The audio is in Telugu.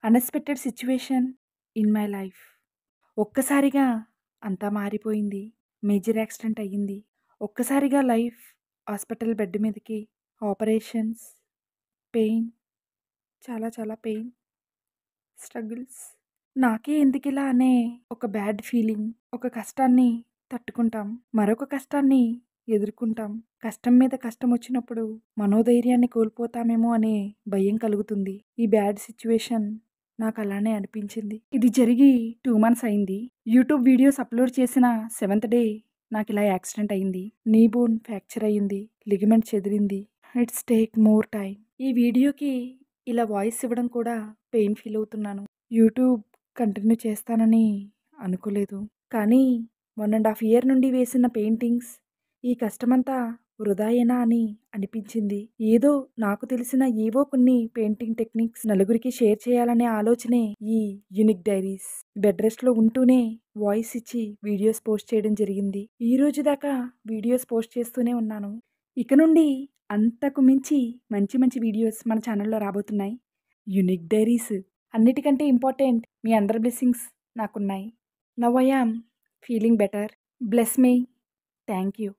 Unexpected situation in my life. ఒక్కసారిగా అంతా మారిపోయింది. మేజర్ యాక్సిడెంట్ అయ్యింది. ఒక్కసారిగా లైఫ్ హాస్పిటల్ బెడ్ మీదకి, ఆపరేషన్స్, పెయిన్, చాలా చాలా పెయిన్, స్ట్రగుల్స్. నాకే ఎందుకిలా అనే ఒక బ్యాడ్ ఫీలింగ్. ఒక కష్టాన్ని తట్టుకుంటాం. మరొక కష్టాన్ని ఎదుర్కొంటాం. కష్టం మీద కష్టం వచ్చినప్పుడు మనోధైర్యాన్ని కోల్పోతామేమో అనే భయం కలుగుతుంది. ఈ బ్యాడ్ సిట్యుయేషన్ నాకలానే అనిపించింది. ఇది జరిగి 2 మంత్స్ అయింది. యూట్యూబ్ వీడియోస్ అప్‌లోడ్ చేసిన 7థ్ డే నాకిలా యాక్సిడెంట్ అయింది. నీ బోన్ ఫ్రాక్చర్ అయింది. లిగమెంట్ చెదిరింది. It's take more time. ఈ వీడియోకి ఇలా వాయిస్ ఇవ్వడం కూడా పెయిన్ ఫీల్ అవుతున్నాను. యూట్యూబ్ కంటిన్యూ చేస్తానని అనుకోలేదు. కానీ 1½ ఇయర్ నుండి వేసిన పెయింటింగ్స్, ఈ కష్టమంతా వృధాయేనా అని అనిపించింది. ఏదో నాకు తెలిసిన ఏవో కొన్ని పెయింటింగ్ టెక్నిక్స్ నలుగురికి షేర్ చేయాలనే ఆలోచనే ఈ యూనిక్ డైరీస్. బెడ్ రెస్ట్‌లో ఉంటూనే వాయిస్ ఇచ్చి వీడియోస్ పోస్ట్ చేయడం జరిగింది. ఈ రోజు దాకా వీడియోస్ పోస్ట్ చేస్తూనే ఉన్నాను. ఇక నుండి అంతకు మించి మంచి మంచి వీడియోస్ మన ఛానల్‌లో రాబోతున్నాయి. Unique diaries. అన్నిటికంటే ఇంపార్టెంట్ మీ అందరి బ్లెస్సింగ్స్ నాకున్నాయి. Now I am feeling better. Bless me. Thank you.